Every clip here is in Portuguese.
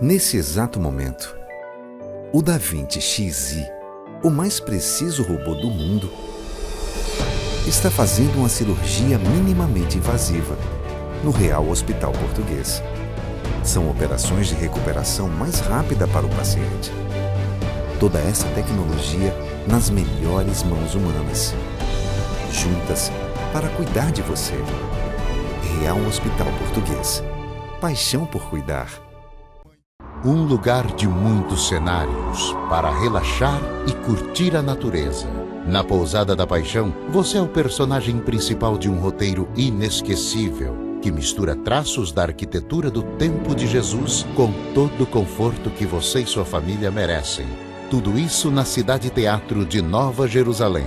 Nesse exato momento, o Da Vinci Xi, o mais preciso robô do mundo, está fazendo uma cirurgia minimamente invasiva no Real Hospital Português. São operações de recuperação mais rápida para o paciente. Toda essa tecnologia nas melhores mãos humanas, juntas para cuidar de você. Real Hospital Português. Paixão por cuidar. Um lugar de muitos cenários para relaxar e curtir a natureza. Na Pousada da Paixão, você é o personagem principal de um roteiro inesquecível, que mistura traços da arquitetura do tempo de Jesus com todo o conforto que você e sua família merecem. Tudo isso na Cidade Teatro de Nova Jerusalém.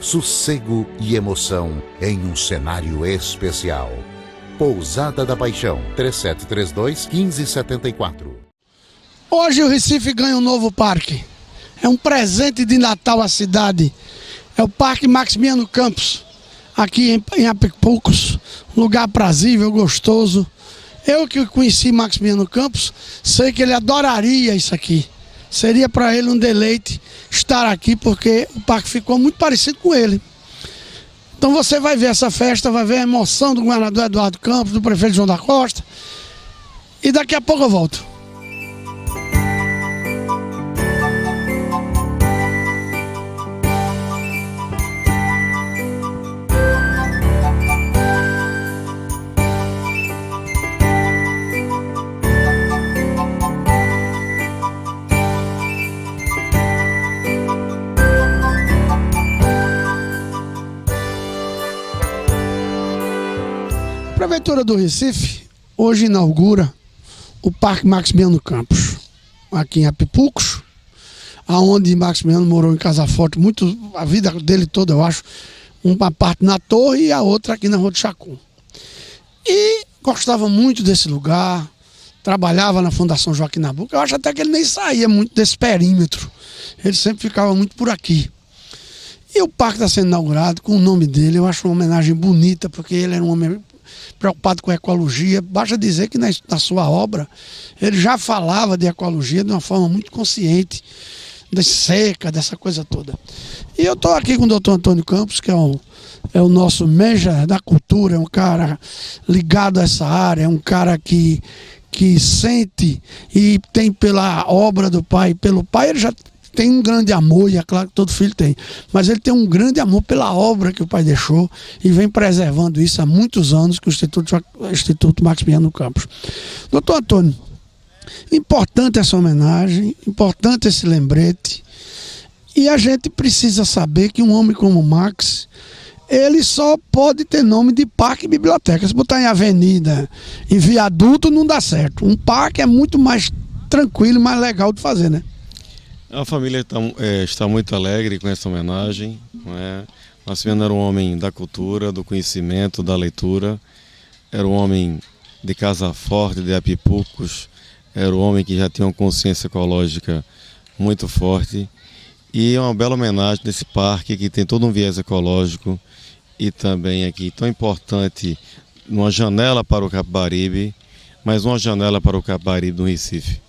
Sossego e emoção em um cenário especial. Pousada da Paixão, 3732-1574. Hoje o Recife ganha um novo parque. É um presente de Natal à cidade. É o Parque Maximiano Campos, aqui em Apipucos. Um lugar aprazível, gostoso. Eu que conheci Maximiano Campos, sei que ele adoraria isso aqui. Seria para ele um deleite estar aqui, porque o parque ficou muito parecido com ele. Então você vai ver essa festa, vai ver a emoção do governador Eduardo Campos, do prefeito João da Costa. E daqui a pouco eu volto. A Prefeitura do Recife hoje inaugura o Parque Maximiano Campos, aqui em Apipucos, aonde Maximiano morou em Casa Forte, a vida dele toda, eu acho, uma parte na Torre e a outra aqui na Rua do Chacum. E gostava muito desse lugar, trabalhava na Fundação Joaquim Nabuco, eu acho até que ele nem saía muito desse perímetro, ele sempre ficava muito por aqui. E o parque está sendo inaugurado com o nome dele, eu acho uma homenagem bonita, porque ele era um homem preocupado com a ecologia. Basta dizer que na sua obra ele já falava de ecologia de uma forma muito consciente, da seca, dessa coisa toda. E eu estou aqui com o doutor Antônio Campos, que é o nosso Meja da Cultura, é um cara ligado a essa área, é um cara que sente e tem pela obra do pai, pelo pai ele já tem um grande amor, e é claro que todo filho tem, mas ele tem um grande amor pela obra que o pai deixou e vem preservando isso há muitos anos, que o Instituto Maximiano Campos. Doutor Antônio, importante essa homenagem, importante esse lembrete, e a gente precisa saber que um homem como Max, ele só pode ter nome de parque e biblioteca. Se botar em avenida, em viaduto, não dá certo. Um parque é muito mais tranquilo e mais legal de fazer, né? A família está muito alegre com essa homenagem. Maximiano era um homem da cultura, do conhecimento, da leitura. Era um homem de Casa Forte, de Apipucos. Era um homem que já tinha uma consciência ecológica muito forte. E é uma bela homenagem nesse parque que tem todo um viés ecológico e também aqui tão importante, uma janela para o Capibaribe, mas uma janela para o Capibaribe do Recife.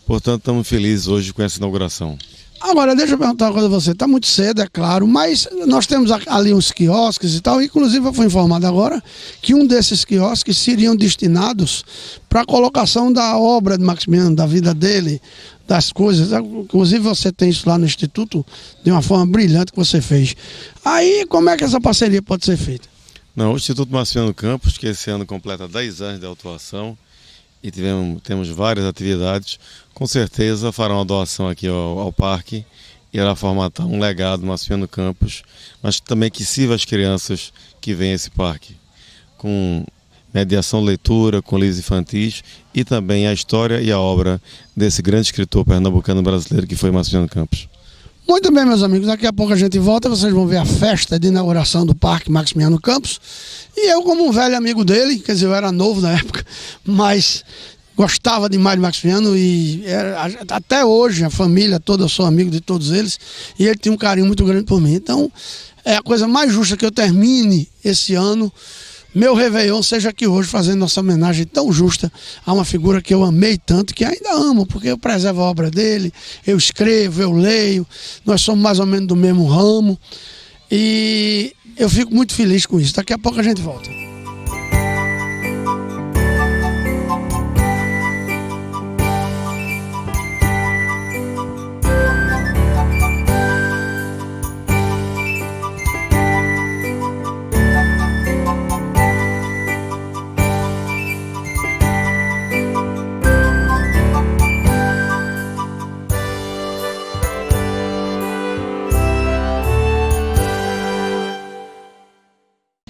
Portanto, estamos felizes hoje com essa inauguração. Agora, deixa eu perguntar uma coisa a você. Está muito cedo, é claro, mas nós temos ali uns quiosques e tal. Inclusive, eu fui informado agora que um desses quiosques seriam destinados para a colocação da obra de Maximiano, da vida dele, das coisas. Inclusive, você tem isso lá no Instituto de uma forma brilhante que você fez. Aí, como é que essa parceria pode ser feita? Não, o Instituto Maximiano Campos, que esse ano completa 10 anos de atuação, e temos várias atividades, com certeza fará uma doação aqui ao parque e irá formatar um legado Maximiano Campos, mas também que sirva as crianças que vêm a esse parque, com mediação leitura, com livros infantis e também a história e a obra desse grande escritor pernambucano brasileiro que foi Maximiano Campos. Muito bem, meus amigos, daqui a pouco a gente volta, vocês vão ver a festa de inauguração do Parque Maximiano Campos. E eu, como um velho amigo dele, quer dizer, eu era novo na época, mas gostava demais de Maximiano e até hoje a família toda, eu sou amigo de todos eles, e ele tinha um carinho muito grande por mim. Então, é a coisa mais justa que eu termine esse ano meu Réveillon seja aqui hoje fazendo nossa homenagem tão justa a uma figura que eu amei tanto, que ainda amo, porque eu preservo a obra dele, eu escrevo, eu leio, nós somos mais ou menos do mesmo ramo e eu fico muito feliz com isso. Daqui a pouco a gente volta.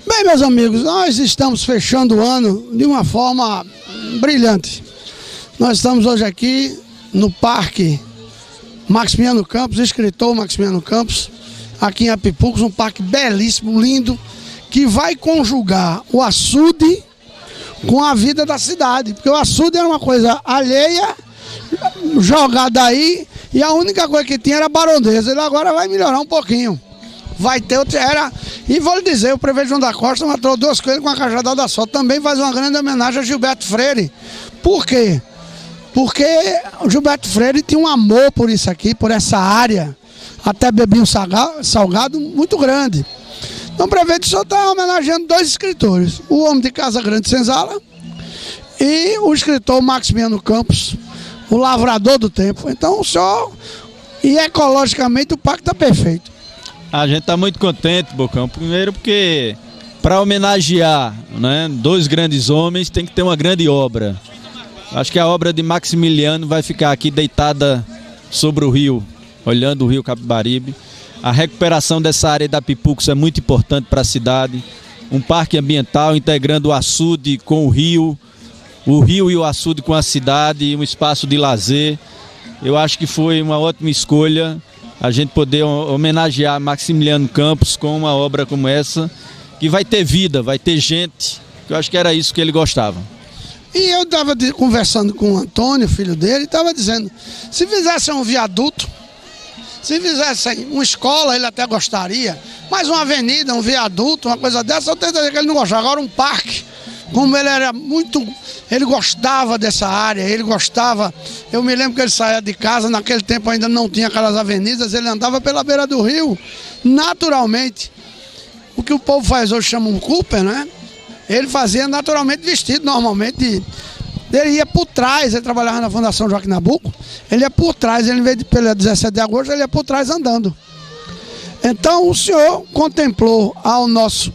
Bem, meus amigos, nós estamos fechando o ano de uma forma brilhante. Nós estamos hoje aqui no Parque Maximiano Campos, escritor Maximiano Campos, aqui em Apipucos, um parque belíssimo, lindo, que vai conjugar o açude com a vida da cidade, porque o açude era uma coisa alheia, jogada aí, e a única coisa que tinha era barondeza. Ele agora vai melhorar um pouquinho. Vai ter outra era. E vou lhe dizer, o prefeito João da Costa matou 2 coelhos com a cajadada da sol. Também faz uma grande homenagem a Gilberto Freire. Por quê? Porque o Gilberto Freire tinha um amor por isso aqui, por essa área. Até bebia um salgado muito grande. Então o prefeito só está homenageando 2 escritores. O homem de Casa Grande Senzala e o escritor Maximiano Campos, o lavrador do tempo. Então o senhor, e ecologicamente o parque está perfeito. A gente está muito contente, Bocão. Primeiro porque para homenagear, né, 2 grandes homens tem que ter uma grande obra. Acho que a obra de Maximiliano vai ficar aqui deitada sobre o rio, olhando o rio Capibaribe. A recuperação dessa área da Apipucos é muito importante para a cidade. Um parque ambiental integrando o açude com o rio e o açude com a cidade, um espaço de lazer. Eu acho que foi uma ótima escolha a gente poder homenagear Maximiliano Campos com uma obra como essa, que vai ter vida, vai ter gente, que eu acho que era isso que ele gostava. E eu estava conversando com o Antônio, filho dele, e estava dizendo, se fizessem um viaduto, se fizessem uma escola, ele até gostaria, mas uma avenida, um viaduto, uma coisa dessa, eu tenho que dizer que ele não gostava. Agora um parque, como ele era muito, ele gostava dessa área, ele gostava, eu me lembro que ele saía de casa, naquele tempo ainda não tinha aquelas avenidas, ele andava pela beira do rio, naturalmente, o que o povo faz hoje chama um Cooper, né? Ele fazia naturalmente vestido, normalmente, ele ia por trás, ele trabalhava na Fundação Joaquim Nabuco, ele ia por trás, ele, em vez de pela 17 de agosto, ele ia por trás andando. Então o senhor contemplou ao nosso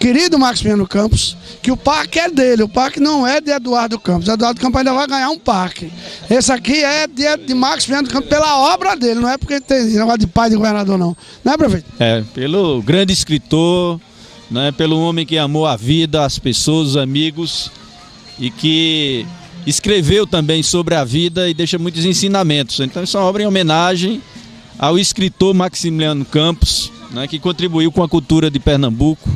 querido Maximiano Campos, que o parque é dele, o parque não é de Eduardo Campos. Eduardo Campos ainda vai ganhar um parque. Esse aqui é de Maximiano Campos pela obra dele, não é porque tem negócio de pai de governador, não. Não é, prefeito? É, pelo grande escritor, né, pelo homem que amou a vida, as pessoas, os amigos, e que escreveu também sobre a vida e deixa muitos ensinamentos. Então essa é uma obra em homenagem ao escritor Maximiliano Campos, né, que contribuiu com a cultura de Pernambuco,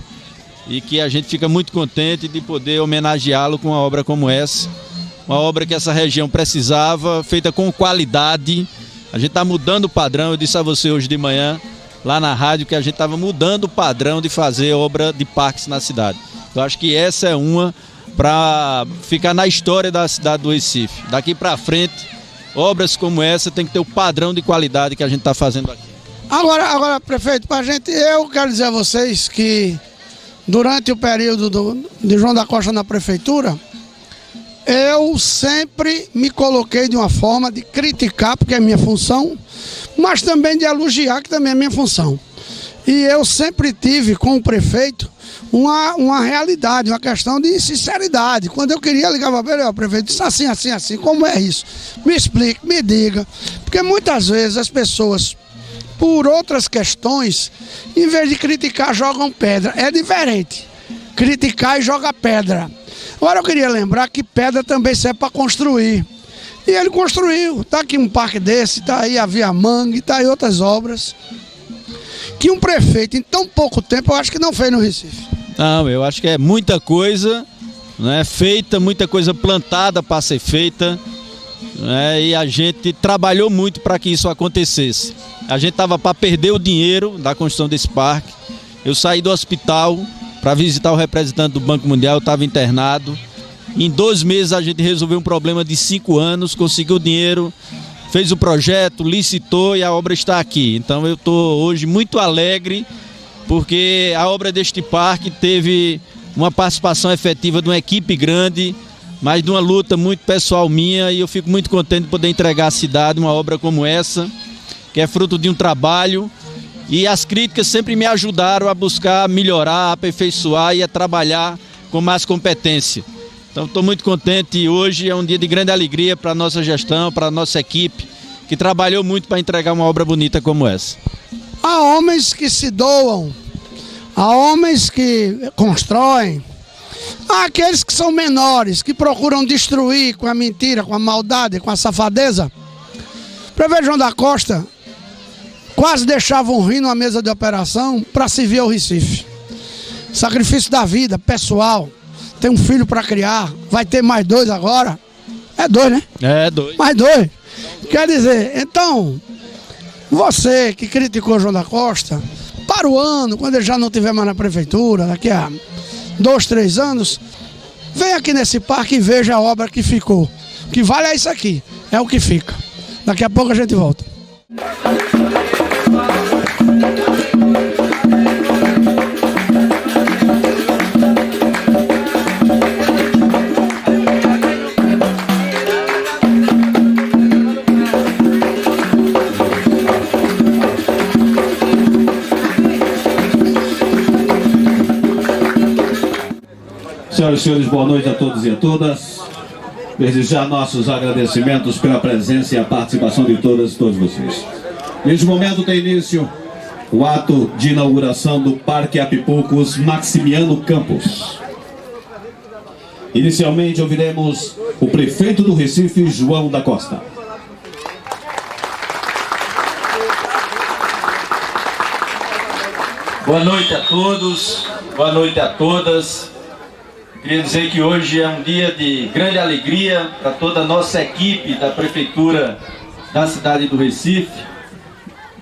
e que a gente fica muito contente de poder homenageá-lo com uma obra como essa, uma obra que essa região precisava, feita com qualidade. A gente está mudando o padrão, eu disse a você hoje de manhã, lá na rádio, que a gente estava mudando o padrão de fazer obra de parques na cidade. Eu acho que essa é uma para ficar na história da cidade do Recife. Daqui para frente, obras como essa tem que ter o padrão de qualidade que a gente está fazendo aqui. Agora, prefeito, para a gente, eu quero dizer a vocês que durante o período de João da Costa na prefeitura, eu sempre me coloquei de uma forma de criticar, porque é minha função, mas também de elogiar, que também é minha função. E eu sempre tive com o prefeito uma realidade, uma questão de sinceridade. Quando eu queria ligar para ele, o prefeito disse assim, como é isso? Me explique, me diga. Porque muitas vezes as pessoas, por outras questões, em vez de criticar, jogam pedra. É diferente. Criticar e jogar pedra. Agora eu queria lembrar que pedra também serve para construir. E ele construiu. Está aqui um parque desse, está aí a Via Mangue, está aí outras obras. Que um prefeito, em tão pouco tempo, eu acho que não fez no Recife. Não, eu acho que é muita coisa, né, feita, muita coisa plantada para ser feita. E a gente trabalhou muito para que isso acontecesse. A gente estava para perder o dinheiro da construção desse parque. Eu saí do hospital para visitar o representante do Banco Mundial. Eu estava internado. Em 2 meses a gente resolveu um problema de 5 anos, conseguiu dinheiro, fez o projeto, licitou e a obra está aqui. Então eu estou hoje muito alegre porque a obra deste parque teve uma participação efetiva de uma equipe grande, mas de uma luta muito pessoal minha, e eu fico muito contente de poder entregar à cidade uma obra como essa, que é fruto de um trabalho, e as críticas sempre me ajudaram a buscar melhorar, a aperfeiçoar e a trabalhar com mais competência. Então estou muito contente e hoje é um dia de grande alegria para a nossa gestão, para a nossa equipe, que trabalhou muito para entregar uma obra bonita como essa. Há homens que se doam, há homens que constroem, há aqueles que são menores, que procuram destruir com a mentira, com a maldade, com a safadeza. O prefeito João da Costa quase deixava um rim numa mesa de operação para servir ao Recife. Sacrifício da vida, pessoal. Tem um filho para criar, vai ter mais 2 agora. É 2, né? É 2. Mais 2. Quer dizer, então, você que criticou João da Costa, para o ano, quando ele já não estiver mais na prefeitura, daqui a 2, 3 anos, vem aqui nesse parque e veja a obra que ficou. O que vale é isso aqui, é o que fica. Daqui a pouco a gente volta. Senhoras e senhores, boa noite a todos e a todas. Desejar nossos agradecimentos pela presença e a participação de todas e todos vocês. Neste momento tem início o ato de inauguração do Parque Apipucos Maximiano Campos. Inicialmente ouviremos o prefeito do Recife, João da Costa. Boa noite a todos, boa noite a todas. Queria dizer que hoje é um dia de grande alegria para toda a nossa equipe da Prefeitura da cidade do Recife.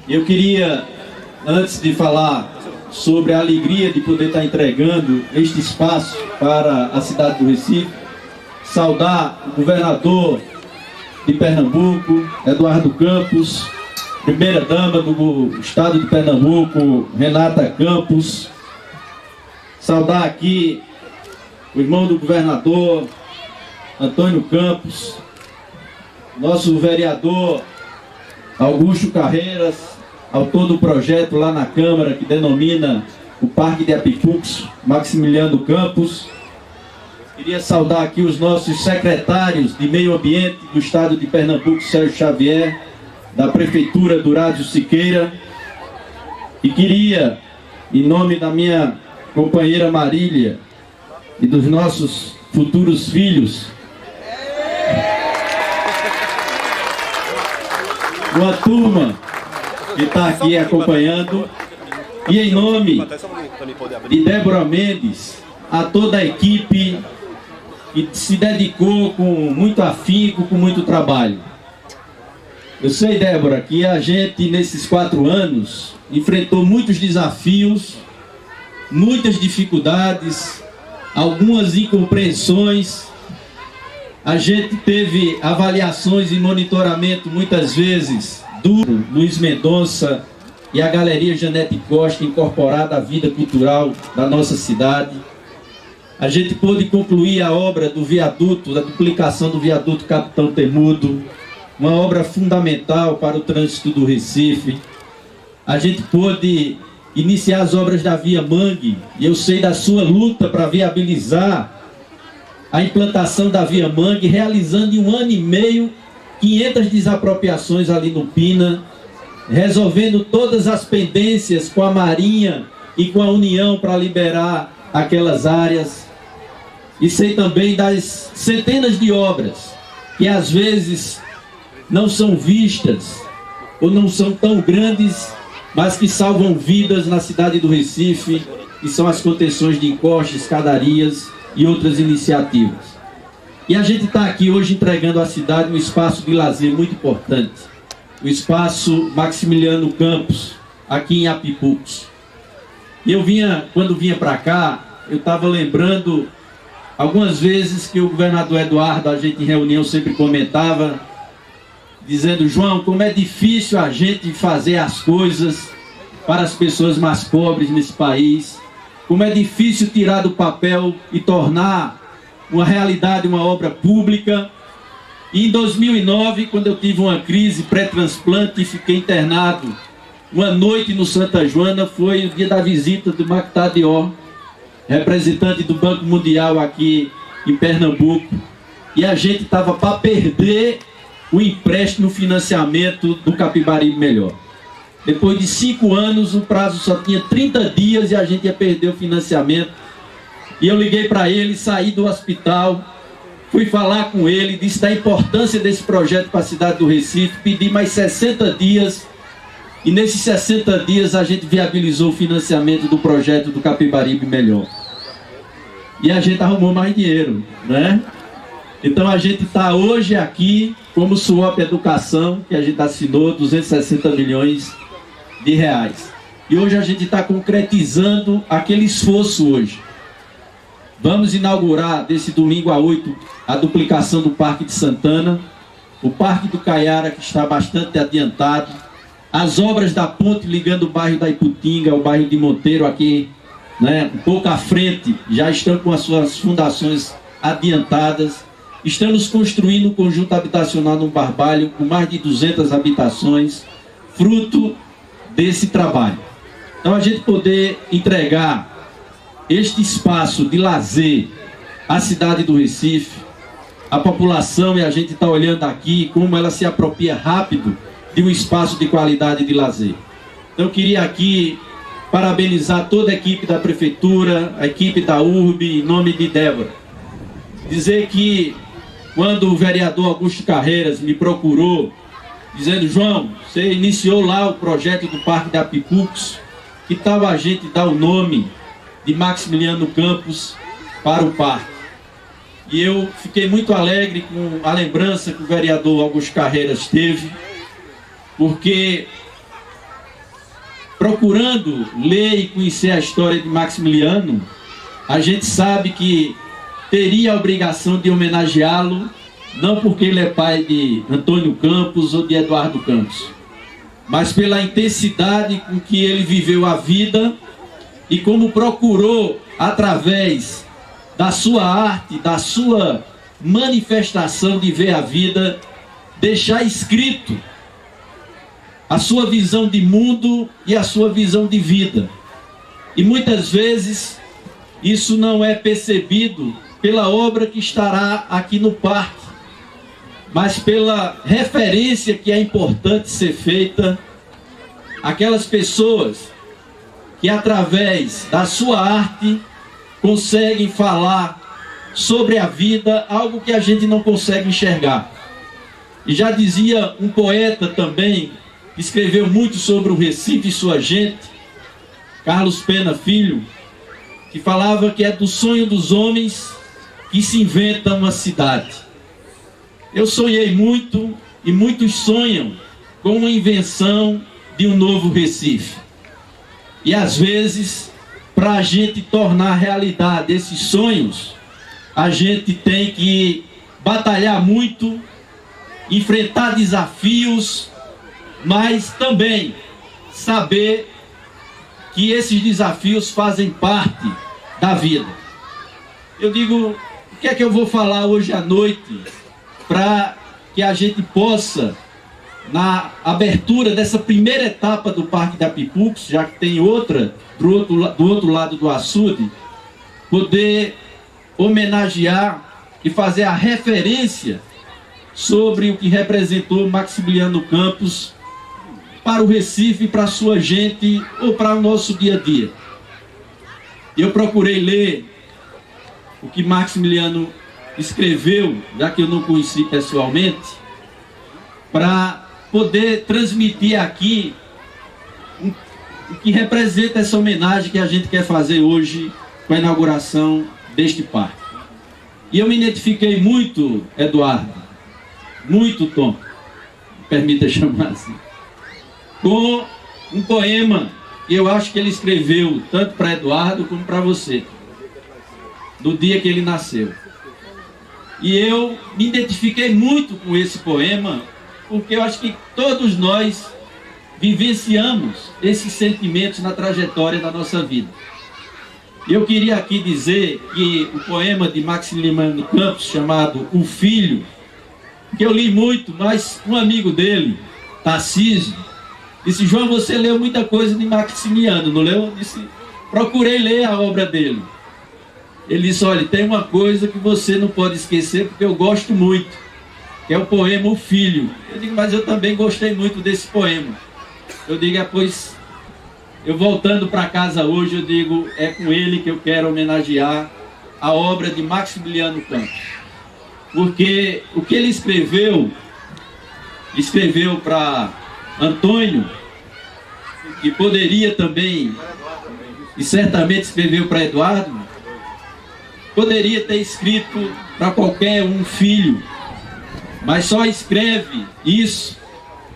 Eu queria, antes de falar sobre a alegria de poder estar entregando este espaço para a cidade do Recife, saudar o governador de Pernambuco, Eduardo Campos, primeira-dama do estado de Pernambuco, Renata Campos, saudar aqui o irmão do governador, Antônio Campos, nosso vereador Augusto Carreiras, autor do projeto lá na Câmara que denomina o Parque de Apipucos, Maximiliano Campos. Queria saudar aqui os nossos secretários de Meio Ambiente do estado de Pernambuco, Sérgio Xavier, da Prefeitura, Durádio Siqueira. E queria, em nome da minha companheira Marília, e dos nossos futuros filhos, uma turma que está aqui acompanhando, e em nome de Débora Mendes, a toda a equipe que se dedicou com muito afinco, com muito trabalho. Eu sei, Débora, que a gente nesses 4 anos enfrentou muitos desafios, muitas dificuldades, algumas incompreensões. A gente teve avaliações e monitoramento muitas vezes do Luiz Mendonça e a Galeria Janete Costa incorporada à vida cultural da nossa cidade. A gente pôde concluir a obra do viaduto, da duplicação do viaduto Capitão Temudo, uma obra fundamental para o trânsito do Recife. A gente pôde iniciar as obras da Via Mangue, e eu sei da sua luta para viabilizar a implantação da Via Mangue, realizando em 1 ano e meio 500 desapropriações ali no Pina, resolvendo todas as pendências com a Marinha e com a União para liberar aquelas áreas. E sei também das centenas de obras que às vezes não são vistas ou não são tão grandes, mas que salvam vidas na cidade do Recife, que são as contenções de encostas, escadarias e outras iniciativas. E a gente está aqui hoje entregando à cidade um espaço de lazer muito importante, o espaço Maximiliano Campos, aqui em Apipucos. E eu quando vinha para cá, eu estava lembrando algumas vezes que o governador Eduardo, a gente em reunião sempre comentava, dizendo: João, como é difícil a gente fazer as coisas para as pessoas mais pobres nesse país, como é difícil tirar do papel e tornar uma realidade uma obra pública. E em 2009, quando eu tive uma crise pré-transplante e fiquei internado uma noite no Santa Joana, foi o dia da visita do Mactá Dior, representante do Banco Mundial aqui em Pernambuco, e a gente estava para perder o empréstimo, o financiamento do Capibaribe Melhor. Depois de 5 anos, o prazo só tinha 30 dias e a gente ia perder o financiamento. E eu liguei para ele, saí do hospital, fui falar com ele, disse da importância desse projeto para a cidade do Recife, pedi mais 60 dias, e nesses 60 dias a gente viabilizou o financiamento do projeto do Capibaribe Melhor. E a gente arrumou mais dinheiro, né? Então a gente está hoje aqui como Suop Educação, que a gente assinou 260 milhões de reais. E hoje a gente está concretizando aquele esforço hoje. Vamos inaugurar desse domingo a 8 a duplicação do Parque de Santana, o Parque do Caiara, que está bastante adiantado, as obras da ponte ligando o bairro da Iputinga ao bairro de Monteiro aqui, né, um pouco à frente, já estão com as suas fundações adiantadas. Estamos construindo um conjunto habitacional no Barbalho com mais de 200 habitações, fruto desse trabalho. Então a gente poder entregar este espaço de lazer à cidade do Recife, a população, e a gente está olhando aqui como ela se apropria rápido de um espaço de qualidade de lazer. Então eu queria aqui parabenizar toda a equipe da Prefeitura, a equipe da URB, em nome de Débora. Dizer que quando o vereador Augusto Carreiras me procurou, dizendo: João, você iniciou lá o projeto do Parque da Pipucos, que tal a gente dar o nome de Maximiliano Campos para o parque? E eu fiquei muito alegre com a lembrança que o vereador Augusto Carreiras teve, porque procurando ler e conhecer a história de Maximiliano, a gente sabe que teria a obrigação de homenageá-lo, não porque ele é pai de Antônio Campos ou de Eduardo Campos, mas pela intensidade com que ele viveu a vida e como procurou, através da sua arte, da sua manifestação de ver a vida, deixar escrito a sua visão de mundo e a sua visão de vida. E muitas vezes isso não é percebido pela obra que estará aqui no parque, mas pela referência que é importante ser feita àquelas pessoas que, através da sua arte, conseguem falar sobre a vida, algo que a gente não consegue enxergar. E já dizia um poeta também, que escreveu muito sobre o Recife e sua gente, Carlos Pena Filho, que falava que é do sonho dos homens que se inventa uma cidade. Eu sonhei muito, e muitos sonham com uma invenção de um novo Recife. E às vezes, para a gente tornar realidade esses sonhos, a gente tem que batalhar muito, enfrentar desafios, mas também saber que esses desafios fazem parte da vida. Eu digo, o que é que eu vou falar hoje à noite para que a gente possa, na abertura dessa primeira etapa do Parque da Pipucos, já que tem outra do outro lado do açude, poder homenagear e fazer a referência sobre o que representou Maximiliano Campos para o Recife, para a sua gente ou para o nosso dia a dia. Eu procurei ler o que Maximiliano escreveu, já que eu não conheci pessoalmente, para poder transmitir aqui o que representa essa homenagem que a gente quer fazer hoje com a inauguração deste parque. E eu me identifiquei muito, Eduardo, muito, Tom, me permita chamar assim, com um poema que eu acho que ele escreveu tanto para Eduardo como para você. do dia que ele nasceu. E eu me identifiquei muito com esse poema, porque eu acho que todos nós vivenciamos esses sentimentos na trajetória da nossa vida. Eu queria aqui dizer que o poema de Maximiliano Campos, chamado O Filho, que eu li muito, mas um amigo dele, Tarcísio, disse: João, você leu muita coisa de Maximiliano, não leu? Eu disse: procurei ler a obra dele. Ele disse: olha, tem uma coisa que você não pode esquecer, porque eu gosto muito, que é o poema O Filho. Eu digo: mas eu também gostei muito desse poema. Eu digo: pois, eu voltando para casa hoje, eu digo, é com ele que eu quero homenagear a obra de Maximiliano Campos. Porque o que ele escreveu para Antônio, e poderia também, e certamente escreveu para Eduardo, poderia ter escrito para qualquer um filho, mas só escreve isso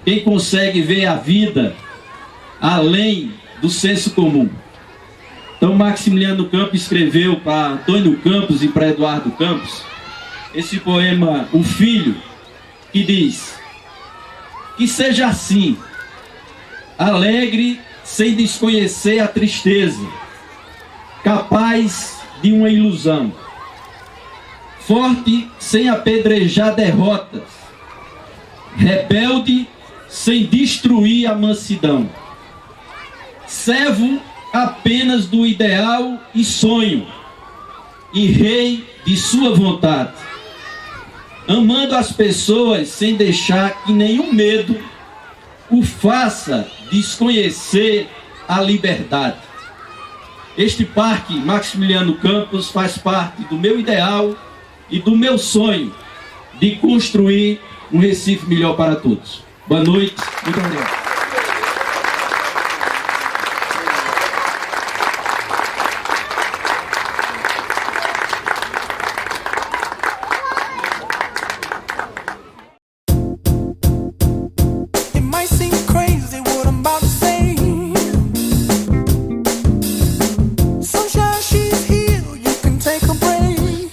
quem consegue ver a vida além do senso comum. Então Maximiliano Campos escreveu para Antônio Campos e para Eduardo Campos esse poema O Filho, que diz: que seja assim, alegre sem desconhecer a tristeza, capaz de uma ilusão, forte sem apedrejar derrotas, rebelde sem destruir a mansidão, servo apenas do ideal e sonho, e rei de sua vontade, amando as pessoas sem deixar que nenhum medo o faça desconhecer a liberdade. Este parque Maximiliano Campos faz parte do meu ideal e do meu sonho de construir um Recife melhor para todos. Boa noite, muito obrigado.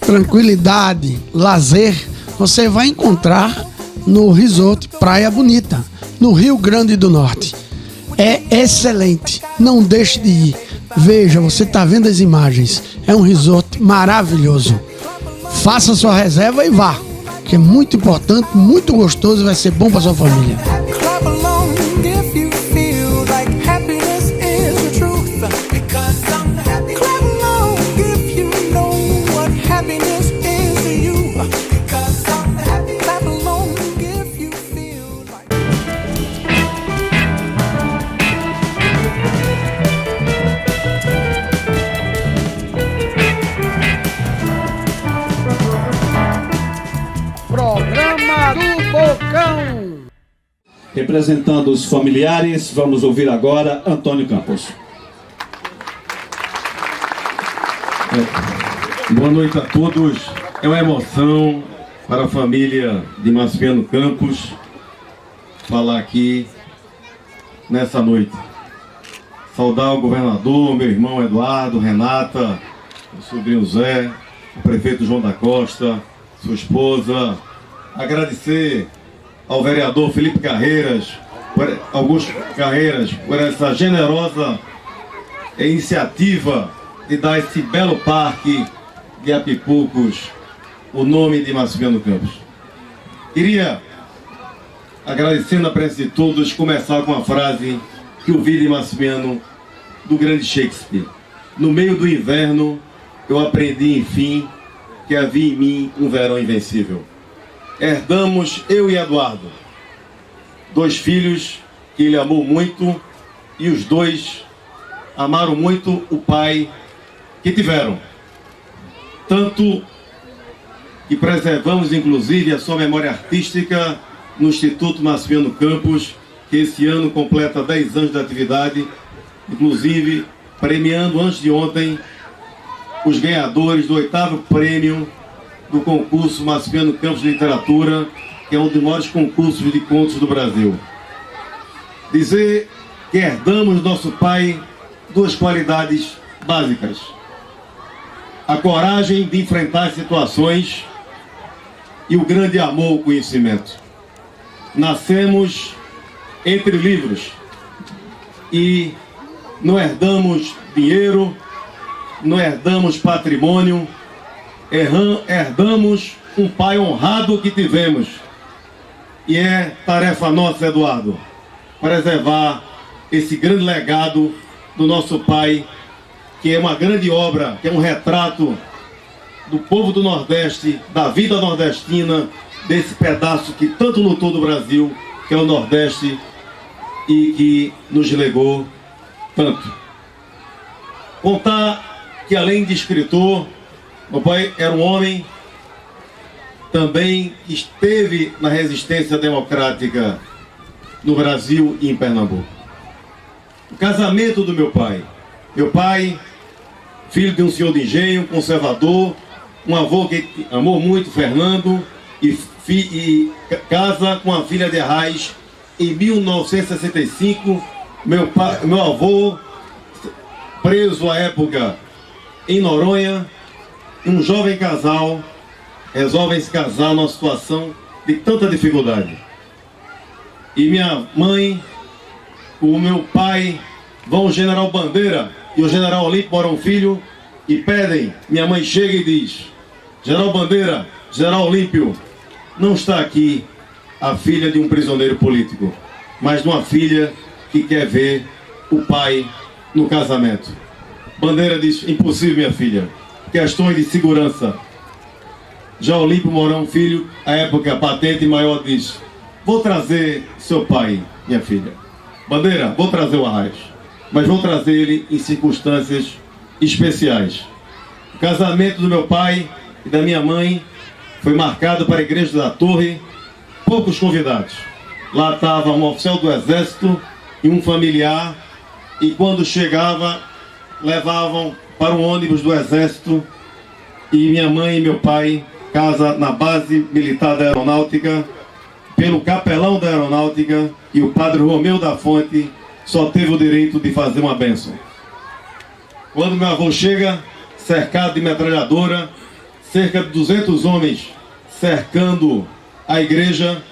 Tranquilidade, lazer, você vai encontrar no Resort Praia Bonita, no Rio Grande do Norte. É excelente, não deixe de ir. Veja, você está vendo as imagens, é um resort maravilhoso. Faça sua reserva e vá, que é muito importante, muito gostoso e vai ser bom para sua família. Representando os familiares, vamos ouvir agora Antônio Campos. Boa noite a todos. É uma emoção para a família de Maximiliano Campos falar aqui nessa noite. Saudar o governador, meu irmão Eduardo, Renata, o sobrinho Zé, o prefeito João da Costa, sua esposa. Agradecer ao vereador Felipe Carreiras, Augusto Carreiras, por essa generosa iniciativa de dar esse belo parque de Apipucos o nome de Maximiliano Campos. Queria, agradecendo a presença de todos, começar com uma frase que ouvi de Maximiliano, do grande Shakespeare. No meio do inverno, eu aprendi, enfim, que havia em mim um verão invencível. Herdamos, eu e Eduardo, dois filhos que ele amou muito, e os dois amaram muito o pai que tiveram. Tanto que preservamos, inclusive, a sua memória artística no Instituto Maximiliano Campos, que esse ano completa 10 anos de atividade, inclusive premiando antes de ontem os ganhadores do 8º prêmio do concurso Maximiliano Campos de Literatura, que é um dos maiores concursos de contos do Brasil. Dizer que herdamos do nosso pai duas qualidades básicas: a coragem de enfrentar as situações e o grande amor ao conhecimento. Nascemos entre livros e não herdamos dinheiro, não herdamos patrimônio, herdamos um pai honrado que tivemos. E é tarefa nossa, Eduardo, preservar esse grande legado do nosso pai, que é uma grande obra, que é um retrato do povo do Nordeste, da vida nordestina, desse pedaço que tanto lutou do Brasil, que é o Nordeste, e que nos legou tanto. Contar que, além de escritor, meu pai era um homem também que esteve na resistência democrática no Brasil e em Pernambuco. O casamento do meu pai, filho de um senhor de engenho, conservador, um avô que amou muito Fernando e casa com a filha de Arraes em 1965. Meu avô, preso à época em Noronha, um jovem casal resolvem se casar numa situação de tanta dificuldade. E minha mãe, o meu pai, vão ao General Bandeira e o General Olímpio Mourão Filho e pedem. Minha mãe chega e diz: General Bandeira, General Olímpio, não está aqui a filha de um prisioneiro político, mas de uma filha que quer ver o pai no casamento. Bandeira diz: impossível, minha filha, questões de segurança. Já Olímpio Mourão Filho, à época patente maior, diz: vou trazer seu pai, minha filha. Bandeira, vou trazer o Arraes, mas vou trazer ele em circunstâncias especiais. O casamento do meu pai e da minha mãe foi marcado para a Igreja da Torre, poucos convidados. Lá estava um oficial do Exército e um familiar, e quando chegava, levavam para um ônibus do Exército, e minha mãe e meu pai casa na base militar da Aeronáutica, pelo capelão da Aeronáutica, e o padre Romeu da Fonte só teve o direito de fazer uma bênção. Quando meu avô chega, cercado de metralhadora, cerca de 200 homens cercando a igreja,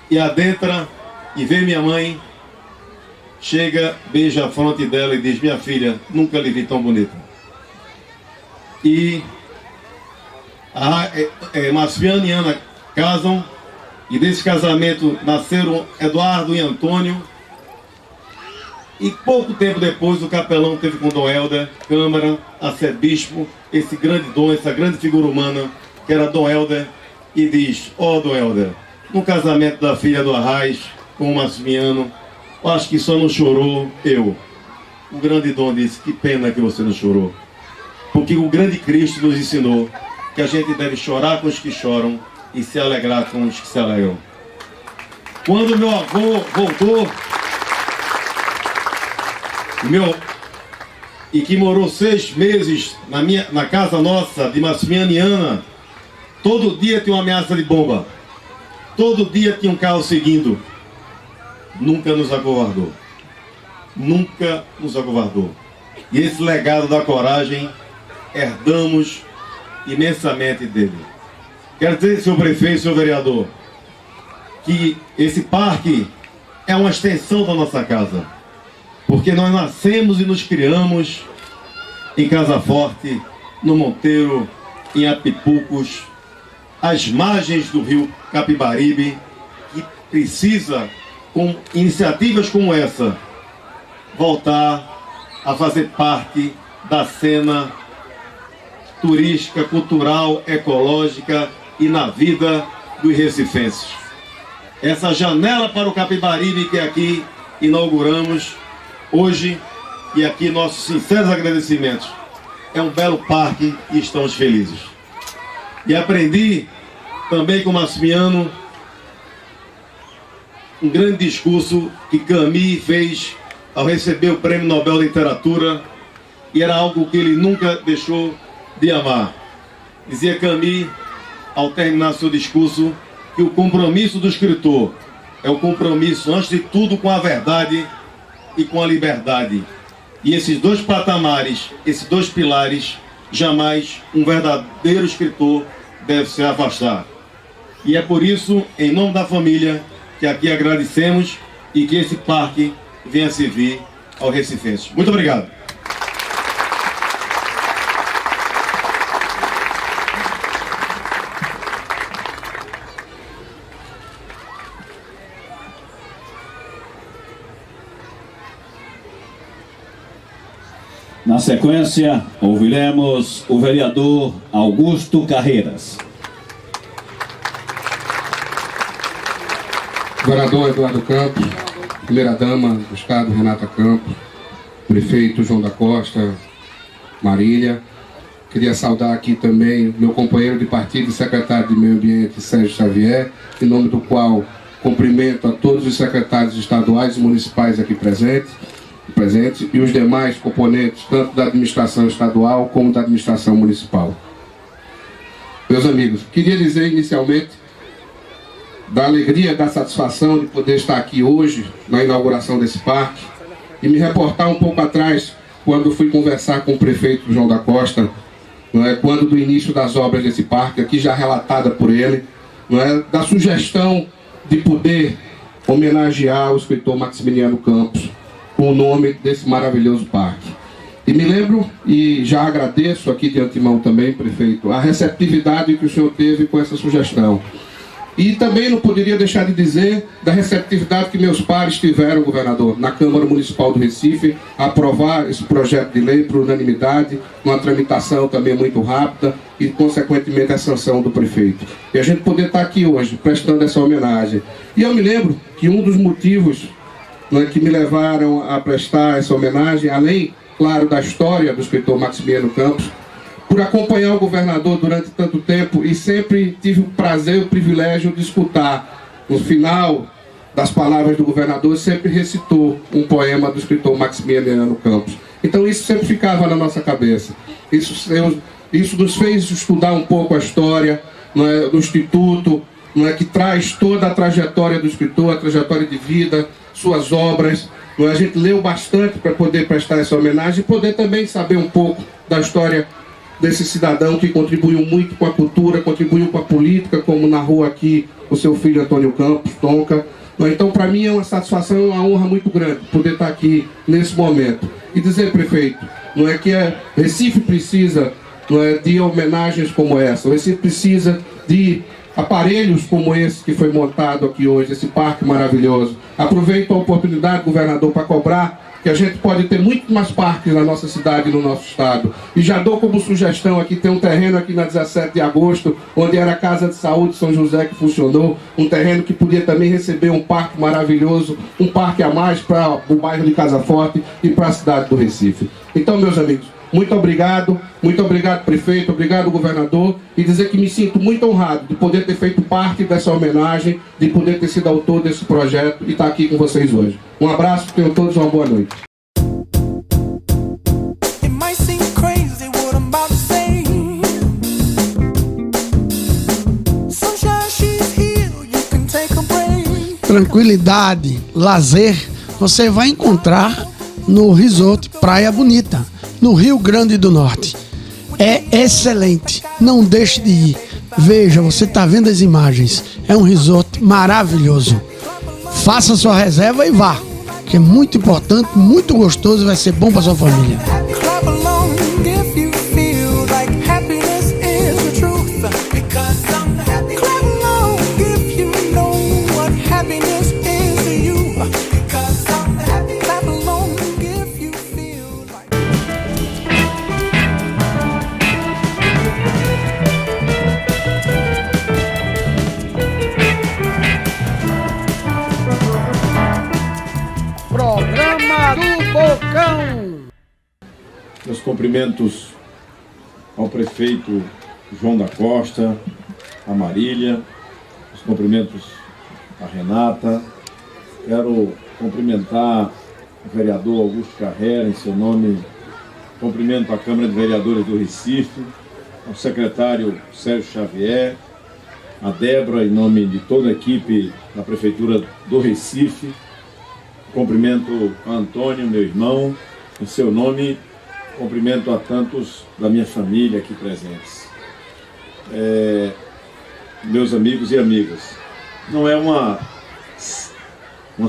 e adentra e vê minha mãe, chega, beija a fronte dela e diz: minha filha, nunca lhe vi tão bonita. E Masfiana e Ana casam, e desse casamento nasceram Eduardo e Antônio. E pouco tempo depois o capelão teve com Dom Helder Câmara, arcebispo, esse grande dom, essa grande figura humana que era Dom Helder, e diz: ó Dom Helder, no casamento da filha do Arraes com o Masfiano, acho que só não chorou eu. O grande Dom disse: que pena que você não chorou, porque o grande Cristo nos ensinou que a gente deve chorar com os que choram e se alegrar com os que se alegram. Quando meu avô voltou, e que morou 6 meses na casa nossa de Masfiana e Ana, todo dia tinha uma ameaça de bomba, todo dia tinha um carro seguindo. Nunca nos acovardou, nunca nos acovardou. E esse legado da coragem herdamos imensamente dele. Quero dizer, senhor prefeito, senhor vereador, que esse parque é uma extensão da nossa casa, porque nós nascemos e nos criamos em Casa Forte, no Monteiro, em Apipucos, às margens do rio Capibaribe, que precisa, com iniciativas como essa, voltar a fazer parte da cena turística, cultural, ecológica e na vida dos recifenses. Essa janela para o Capibaribe que aqui inauguramos hoje, e aqui nossos sinceros agradecimentos. É um belo parque e estamos felizes. E aprendi também com o Masfiano um grande discurso que Camus fez ao receber o Prêmio Nobel de Literatura, e era algo que ele nunca deixou de amar. Dizia Camus, ao terminar seu discurso, que o compromisso do escritor é o compromisso, antes de tudo, com a verdade e com a liberdade. E esses dois patamares, esses dois pilares, jamais um verdadeiro escritor deve se afastar. E é por isso, em nome da família, que aqui agradecemos e que esse parque venha servir ao recifense. Muito obrigado. Na sequência, ouviremos o vereador Augusto Carreiras. Governador Eduardo Campos, primeira-dama do Estado, Renata Campos, prefeito João da Costa, Marília. Queria saudar aqui também meu companheiro de partido e secretário de Meio Ambiente, Sérgio Xavier, em nome do qual cumprimento a todos os secretários estaduais e municipais aqui presentes e os demais componentes, tanto da administração estadual como da administração municipal. Meus amigos, queria dizer inicialmente da alegria, da satisfação de poder estar aqui hoje na inauguração desse parque e me reportar um pouco atrás, quando fui conversar com o prefeito João da Costa, quando do início das obras desse parque, aqui já relatada por ele, da sugestão de poder homenagear o escritor Maximiliano Campos com o nome desse maravilhoso parque. E me lembro, e já agradeço aqui de antemão também, prefeito, a receptividade que o senhor teve com essa sugestão. E também não poderia deixar de dizer da receptividade que meus pares tiveram, governador, na Câmara Municipal do Recife, a aprovar esse projeto de lei por unanimidade, uma tramitação também muito rápida e, consequentemente, a sanção do prefeito. E a gente poder estar aqui hoje, prestando essa homenagem. E eu me lembro que um dos motivos que me levaram a prestar essa homenagem, além, claro, da história do escritor Maximiliano Campos, por acompanhar o governador durante tanto tempo e sempre tive o prazer e o privilégio de escutar, no final das palavras do governador, sempre recitou um poema do escritor Maximiliano Campos. Então isso sempre ficava na nossa cabeça. Isso nos fez estudar um pouco a história do Instituto, que traz toda a trajetória do escritor, a trajetória de vida, suas obras. A gente leu bastante para poder prestar essa homenagem e poder também saber um pouco da história desse cidadão que contribuiu muito com a cultura, contribuiu com a política, como narrou aqui o seu filho Antônio Campos, Tonka. Então, para mim é uma satisfação e uma honra muito grande poder estar aqui nesse momento. E dizer, prefeito, que Recife precisa de homenagens como essa, o Recife precisa de aparelhos como esse que foi montado aqui hoje, esse parque maravilhoso. Aproveito a oportunidade, governador, para cobrar que a gente pode ter muito mais parques na nossa cidade e no nosso estado. E já dou como sugestão aqui, tem um terreno aqui na 17 de agosto, onde era a Casa de Saúde São José que funcionou, um terreno que podia também receber um parque maravilhoso, um parque a mais para o bairro de Casa Forte e para a cidade do Recife. Então, meus amigos, muito obrigado, prefeito, obrigado, governador, e dizer que me sinto muito honrado de poder ter feito parte dessa homenagem, de poder ter sido autor desse projeto e estar aqui com vocês hoje. Um abraço, tenham todos uma boa noite. Tranquilidade, lazer, você vai encontrar no Resort Praia Bonita, no Rio Grande do Norte. É excelente, não deixe de ir. Veja, você está vendo as imagens, é um resort maravilhoso. Faça sua reserva e vá, que é muito importante, muito gostoso e vai ser bom para sua família. Meus cumprimentos ao prefeito João da Costa, a Marília, os cumprimentos à Renata. Quero cumprimentar o vereador Augusto Carreira, em seu nome, cumprimento a Câmara de Vereadores do Recife, ao secretário Sérgio Xavier, a Débora, em nome de toda a equipe da Prefeitura do Recife. Cumprimento a Antônio, meu irmão, em seu nome, cumprimento a tantos da minha família aqui presentes. Meus amigos e amigas, não é uma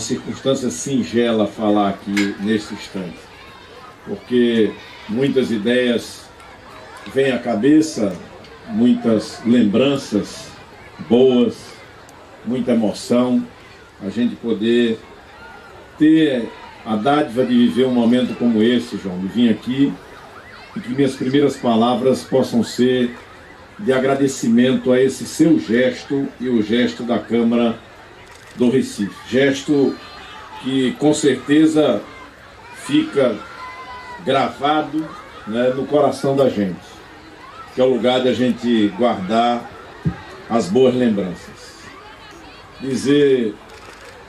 circunstância singela falar aqui neste instante, porque muitas ideias vêm à cabeça, muitas lembranças boas, muita emoção, a gente poder ter a dádiva de viver um momento como esse, João, de vir aqui e que minhas primeiras palavras possam ser de agradecimento a esse seu gesto e o gesto da Câmara do Recife. Gesto que com certeza fica gravado, né, no coração da gente, que é o lugar de a gente guardar as boas lembranças. Dizer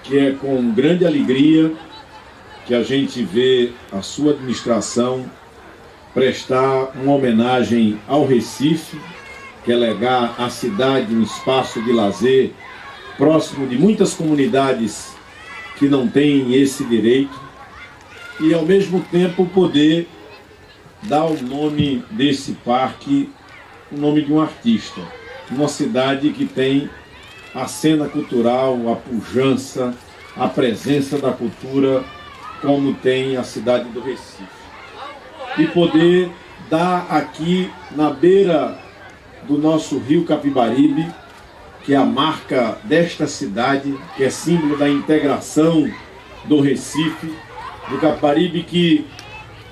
que é com grande alegria que a gente vê a sua administração prestar uma homenagem ao Recife, que é legar à cidade um espaço de lazer próximo de muitas comunidades que não têm esse direito, e ao mesmo tempo poder dar o nome desse parque, o nome de um artista, uma cidade que tem a cena cultural, a pujança, a presença da cultura como tem a cidade do Recife. E poder dar aqui na beira do nosso rio Capibaribe, que é a marca desta cidade, que é símbolo da integração do Recife, do Capibaribe, que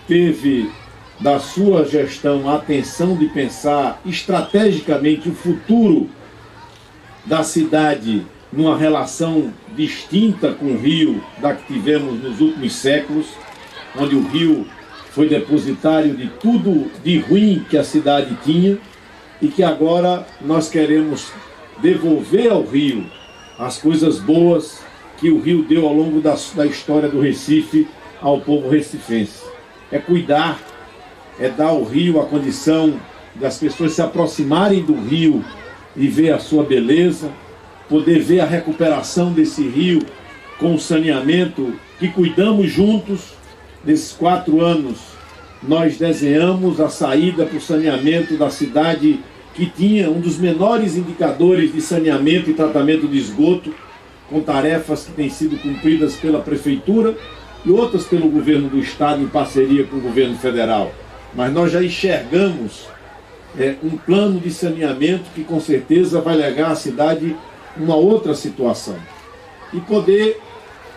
teve da sua gestão a atenção de pensar estrategicamente o futuro da cidade numa relação distinta com o rio da que tivemos nos últimos séculos, onde o rio foi depositário de tudo de ruim que a cidade tinha e que agora nós queremos devolver ao rio as coisas boas que o rio deu ao longo da história do Recife ao povo recifense. É cuidar, é dar ao rio a condição das pessoas se aproximarem do rio e ver a sua beleza, poder ver a recuperação desse rio com o saneamento que cuidamos juntos. Nesses 4 anos, nós desenhamos a saída para o saneamento da cidade que tinha um dos menores indicadores de saneamento e tratamento de esgoto, com tarefas que têm sido cumpridas pela Prefeitura e outras pelo Governo do Estado em parceria com o Governo Federal. Mas nós já enxergamos um plano de saneamento que com certeza vai legar à cidade uma outra situação. E poder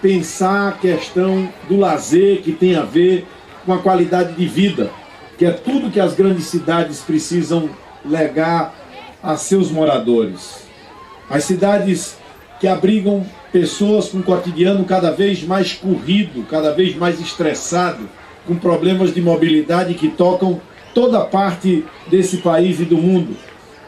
pensar a questão do lazer que tem a ver com a qualidade de vida, que é tudo que as grandes cidades precisam legar a seus moradores. As cidades que abrigam pessoas com um cotidiano cada vez mais corrido, cada vez mais estressado, com problemas de mobilidade que tocam toda parte desse país e do mundo.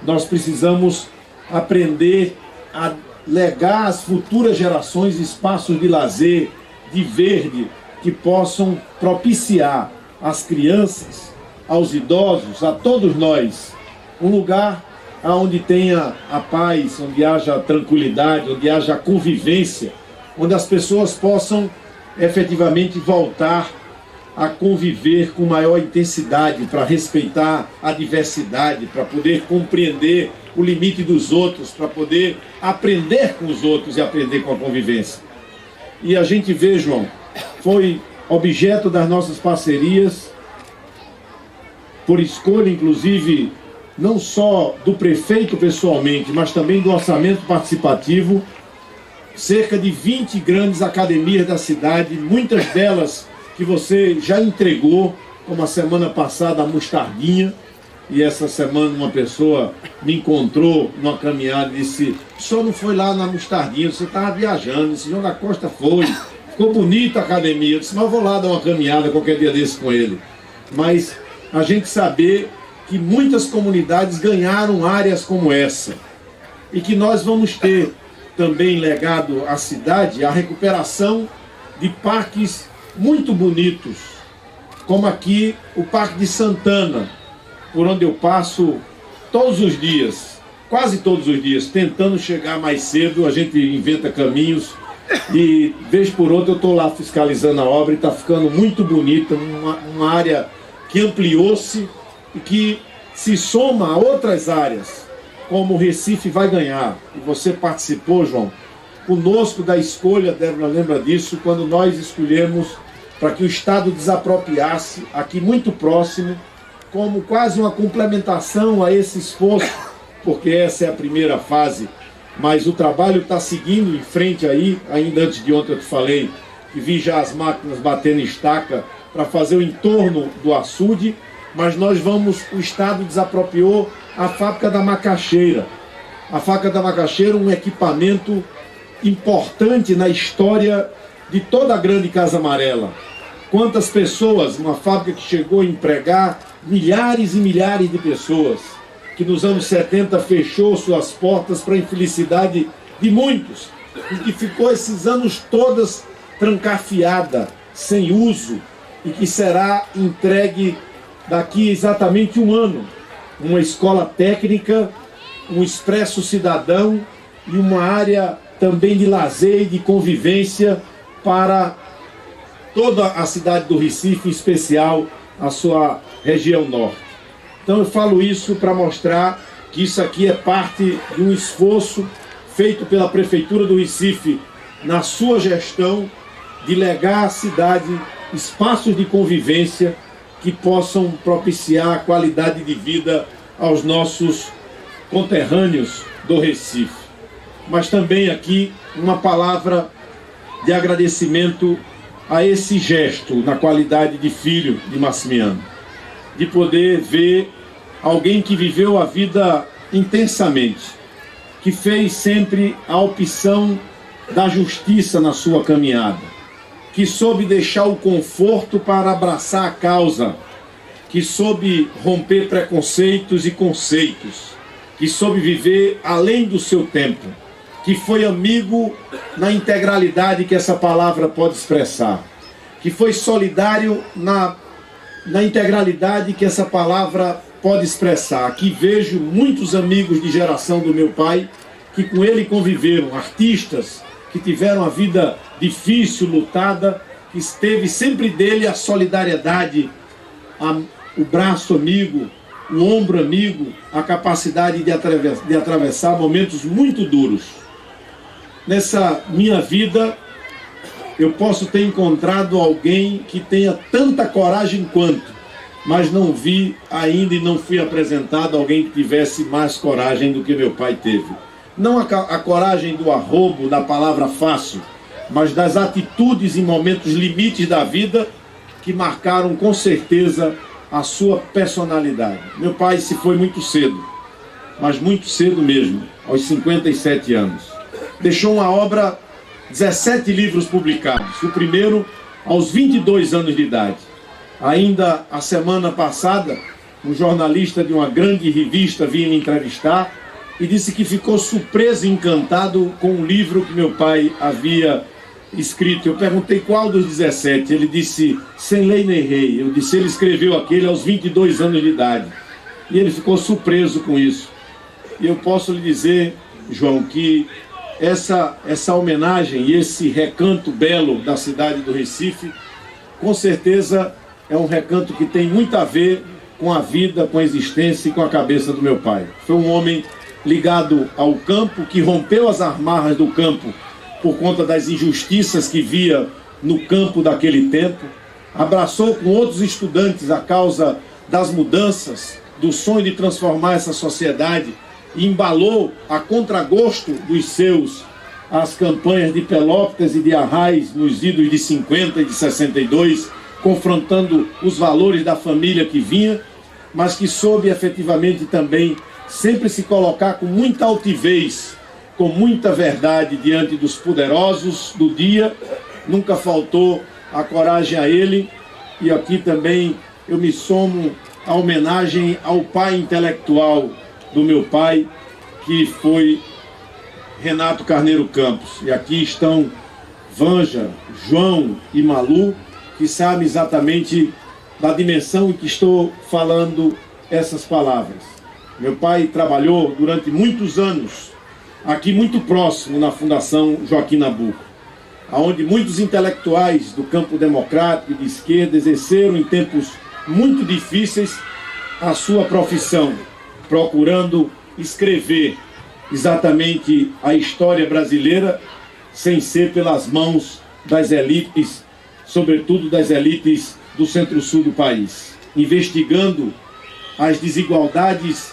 Nós precisamos aprender a legar às futuras gerações espaços de lazer, de verde, que possam propiciar às crianças, aos idosos, a todos nós, um lugar onde tenha a paz, onde haja tranquilidade, onde haja convivência, onde as pessoas possam efetivamente voltar a conviver com maior intensidade, para respeitar a diversidade, para poder compreender o limite dos outros, para poder aprender com os outros e aprender com a convivência. E a gente vê, João, foi objeto das nossas parcerias, por escolha, inclusive, não só do prefeito pessoalmente, mas também do orçamento participativo, cerca de 20 grandes academias da cidade, muitas delas que você já entregou, como a semana passada a Mostardinha, e essa semana uma pessoa me encontrou numa caminhada e disse: o senhor não foi lá na Mostardinha, você estava viajando. Esse João da Costa foi, ficou bonita a academia. Eu disse: mas eu vou lá dar uma caminhada qualquer dia desse com ele. Mas a gente saber que muitas comunidades ganharam áreas como essa e que nós vamos ter também legado à cidade a recuperação de parques muito bonitos, como aqui o Parque de Santana, por onde eu passo todos os dias, quase todos os dias, tentando chegar mais cedo. A gente inventa caminhos e, vez por outra, eu estou lá fiscalizando a obra e está ficando muito bonita, uma área que ampliou-se e que se soma a outras áreas, como o Recife vai ganhar. E você participou, João, conosco da escolha, Débora lembra disso, quando nós escolhemos para que o Estado desapropriasse, aqui muito próximo, como quase uma complementação a esse esforço, porque essa é a primeira fase, mas o trabalho está seguindo em frente aí. Ainda antes de ontem eu te falei que vi já as máquinas batendo estaca para fazer o entorno do açude, mas nós vamos, o Estado desapropriou a fábrica da macaxeira. A fábrica da macaxeira, um equipamento importante na história de toda a grande Casa Amarela. Quantas pessoas, uma fábrica que chegou a empregar milhares e milhares de pessoas, que nos anos 70 fechou suas portas para a infelicidade de muitos, e que ficou esses anos todos trancafiada, sem uso, e que será entregue daqui exatamente um ano. Uma escola técnica, um expresso cidadão e uma área também de lazer e de convivência para toda a cidade do Recife, em especial a sua região norte. Então eu falo isso para mostrar que isso aqui é parte de um esforço feito pela Prefeitura do Recife na sua gestão de legar à cidade espaços de convivência que possam propiciar a qualidade de vida aos nossos conterrâneos do Recife. Mas também aqui uma palavra de agradecimento a esse gesto na qualidade de filho de Maximiano, de poder ver alguém que viveu a vida intensamente, que fez sempre a opção da justiça na sua caminhada, que soube deixar o conforto para abraçar a causa, que soube romper preconceitos e conceitos, que soube viver além do seu tempo, que foi amigo na integralidade que essa palavra pode expressar, que foi solidário na integralidade que essa palavra pode expressar. Aqui vejo muitos amigos de geração do meu pai que com ele conviveram, artistas que tiveram a vida difícil, lutada, que esteve sempre dele a solidariedade, o braço amigo, o ombro amigo, a capacidade de atravessar momentos muito duros. Nessa minha vida, eu posso ter encontrado alguém que tenha tanta coragem quanto, mas não vi ainda e não fui apresentado a alguém que tivesse mais coragem do que meu pai teve. Não a coragem do arrobo, da palavra fácil, mas das atitudes em momentos limites da vida que marcaram com certeza a sua personalidade. Meu pai se foi muito cedo, mas muito cedo mesmo, aos 57 anos. Deixou uma obra, 17 livros publicados, o primeiro aos 22 anos de idade. Ainda a semana passada, um jornalista de uma grande revista vinha me entrevistar e disse que ficou surpreso e encantado com um livro que meu pai havia escrito. Eu perguntei qual dos 17, ele disse Sem Lei Nem Rei. Eu disse, ele escreveu aquele aos 22 anos de idade. E ele ficou surpreso com isso. E eu posso lhe dizer, João, que essa homenagem e esse recanto belo da cidade do Recife, com certeza é um recanto que tem muito a ver com a vida, com a existência e com a cabeça do meu pai. Foi um homem ligado ao campo, que rompeu as amarras do campo por conta das injustiças que via no campo daquele tempo, abraçou com outros estudantes a causa das mudanças, do sonho de transformar essa sociedade, e embalou a contragosto dos seus as campanhas de Pelópidas e de Arraiz nos idos de 50 e de 62, confrontando os valores da família que vinha, mas que soube efetivamente também sempre se colocar com muita altivez, com muita verdade diante dos poderosos do dia. Nunca faltou a coragem a ele. E aqui também eu me somo à homenagem ao pai intelectual do meu pai, que foi Renato Carneiro Campos. E aqui estão Vanja, João e Malu, que sabem exatamente da dimensão em que estou falando essas palavras. Meu pai trabalhou durante muitos anos aqui muito próximo na Fundação Joaquim Nabuco, onde muitos intelectuais do campo democrático e de esquerda exerceram em tempos muito difíceis à sua profissão, procurando escrever exatamente a história brasileira sem ser pelas mãos das elites, sobretudo das elites do centro-sul do país, investigando as desigualdades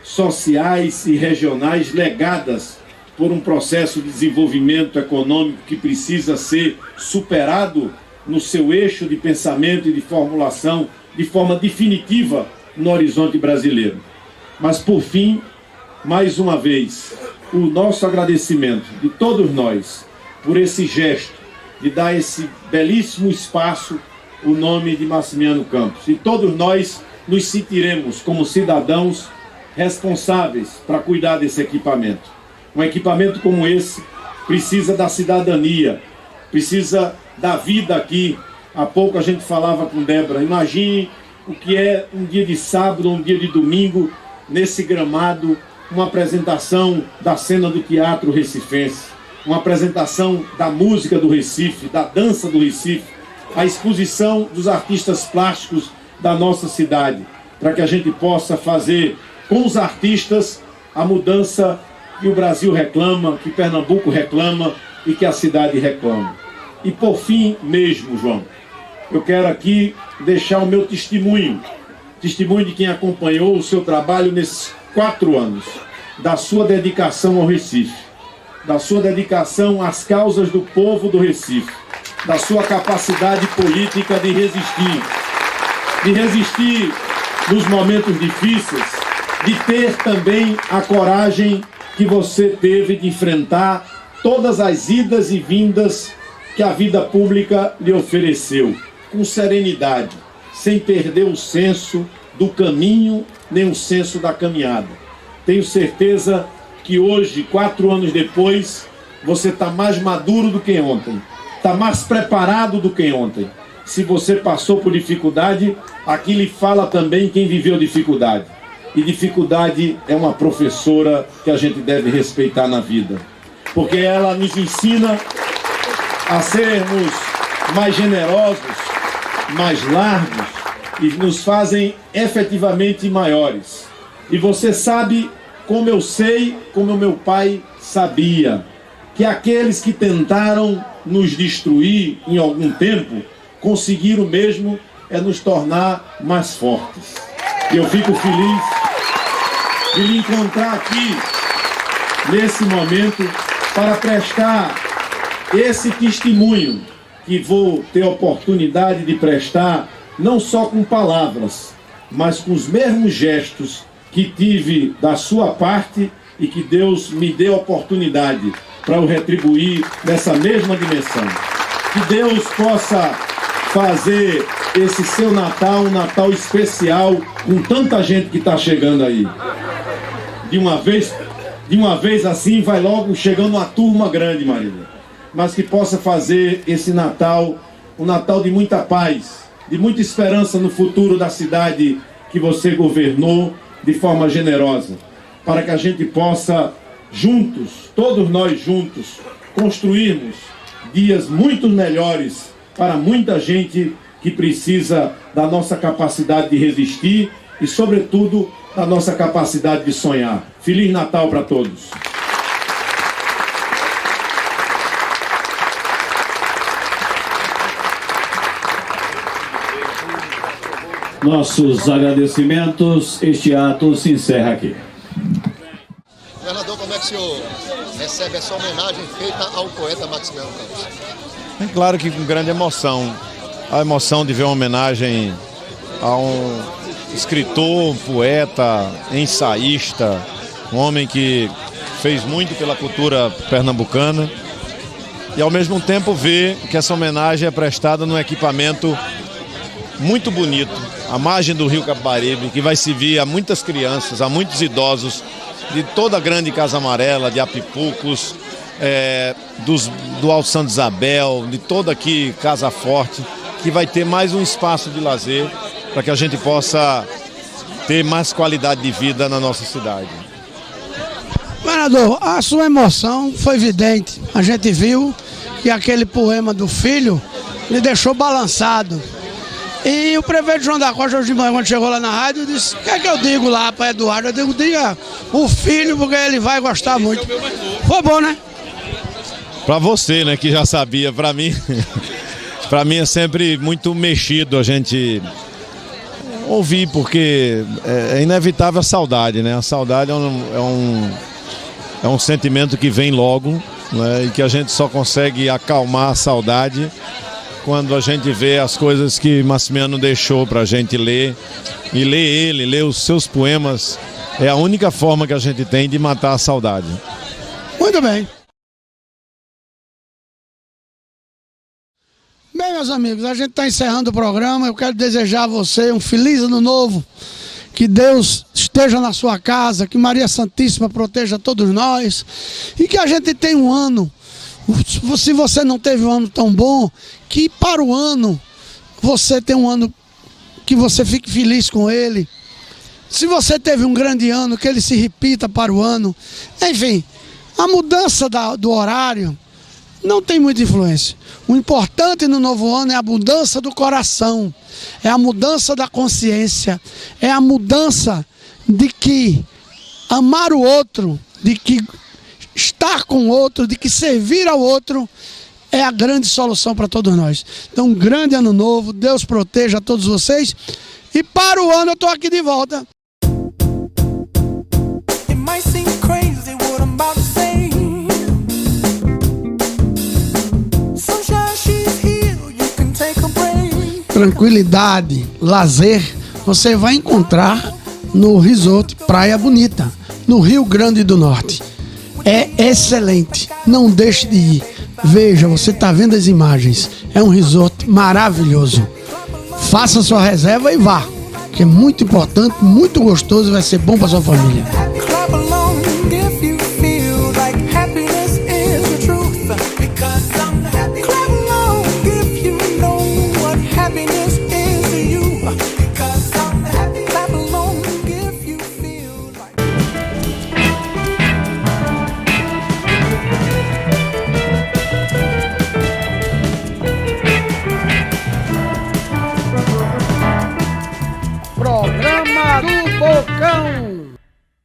sociais e regionais legadas por um processo de desenvolvimento econômico que precisa ser superado no seu eixo de pensamento e de formulação de forma definitiva no horizonte brasileiro. Mas, por fim, mais uma vez, o nosso agradecimento de todos nós por esse gesto de dar esse belíssimo espaço o nome de Maximiano Campos. E todos nós nos sentiremos como cidadãos responsáveis para cuidar desse equipamento. Um equipamento como esse precisa da cidadania, precisa da vida aqui. Há pouco a gente falava com Débora, imagine o que é um dia de sábado, um dia de domingo, nesse gramado, uma apresentação da cena do teatro recifense, uma apresentação da música do Recife, da dança do Recife, a exposição dos artistas plásticos da nossa cidade, para que a gente possa fazer com os artistas a mudança que o Brasil reclama, que Pernambuco reclama e que a cidade reclama. E por fim mesmo, João, eu quero aqui deixar o meu testemunho de quem acompanhou o seu trabalho nesses 4 anos, da sua dedicação ao Recife, da sua dedicação às causas do povo do Recife, da sua capacidade política de resistir nos momentos difíceis, de ter também a coragem que você teve de enfrentar todas as idas e vindas que a vida pública lhe ofereceu, com serenidade, sem perder o senso do caminho, nem o senso da caminhada. Tenho certeza que hoje, 4 anos depois, você está mais maduro do que ontem, está mais preparado do que ontem. Se você passou por dificuldade, aqui lhe fala também quem viveu dificuldade. E dificuldade é uma professora que a gente deve respeitar na vida, porque ela nos ensina a sermos mais generosos, mais largos e nos fazem efetivamente maiores. E você sabe, como eu sei, como o meu pai sabia, que aqueles que tentaram nos destruir em algum tempo, conseguiram mesmo nos tornar mais fortes. E eu fico feliz de lhe encontrar aqui, nesse momento, para prestar esse testemunho que vou ter a oportunidade de prestar, não só com palavras, mas com os mesmos gestos que tive da sua parte e que Deus me deu a oportunidade para eu retribuir nessa mesma dimensão. Que Deus possa fazer esse seu Natal um Natal especial com tanta gente que está chegando aí. De uma vez assim vai logo chegando uma turma grande, Marília. Mas que possa fazer esse Natal um Natal de muita paz, de muita esperança no futuro da cidade que você governou de forma generosa, para que a gente possa juntos, todos nós juntos, construirmos dias muito melhores para muita gente que precisa da nossa capacidade de resistir e, sobretudo, da nossa capacidade de sonhar. Feliz Natal para todos! Nossos agradecimentos, este ato se encerra aqui. Governador, como é que o senhor recebe essa homenagem feita ao poeta Maximiano Campos? É claro que com grande emoção. A emoção de ver uma homenagem a um escritor, um poeta, ensaísta, um homem que fez muito pela cultura pernambucana e ao mesmo tempo ver que essa homenagem é prestada num equipamento muito bonito, à margem do Rio Capibaribe, que vai servir a muitas crianças, a muitos idosos de toda a grande Casa Amarela, de Apipucos, do Alto Santa Isabel, de toda aqui Casa Forte, que vai ter mais um espaço de lazer para que a gente possa ter mais qualidade de vida na nossa cidade. Governador, a sua emoção foi evidente. A gente viu que aquele poema do filho lhe deixou balançado. E o prefeito João da Costa, hoje de manhã, quando chegou lá na rádio, disse: o que é que eu digo lá para Eduardo? Eu digo: diga o filho, porque ele vai gostar muito. Foi bom, né? Para você, né, que já sabia, para mim, para mim é sempre muito mexido a gente ouvir, porque é inevitável a saudade, né? A saudade é um sentimento que vem logo, né, e que a gente só consegue acalmar a saudade quando a gente vê as coisas que Maximiano deixou para a gente ler, e ler os seus poemas, é a única forma que a gente tem de matar a saudade. Muito bem. Bem, meus amigos, a gente está encerrando o programa. Eu quero desejar a você um feliz ano novo, que Deus esteja na sua casa, que Maria Santíssima proteja todos nós e que a gente tenha um ano, se você não teve um ano tão bom, que para o ano você tenha um ano que você fique feliz com ele. Se você teve um grande ano, que ele se repita para o ano. Enfim, a mudança do horário não tem muita influência. O importante no novo ano é a mudança do coração, é a mudança da consciência, é a mudança de que amar o outro, de que estar com o outro, de que servir ao outro é a grande solução para todos nós. Então, um grande ano novo, Deus proteja a todos vocês, e para o ano eu estou aqui de volta. Tranquilidade, lazer, você vai encontrar no Resort Praia Bonita, no Rio Grande do Norte. É excelente, não deixe de ir. Veja, você está vendo as imagens, é um resort maravilhoso. Faça sua reserva e vá, que é muito importante, muito gostoso e vai ser bom para sua família.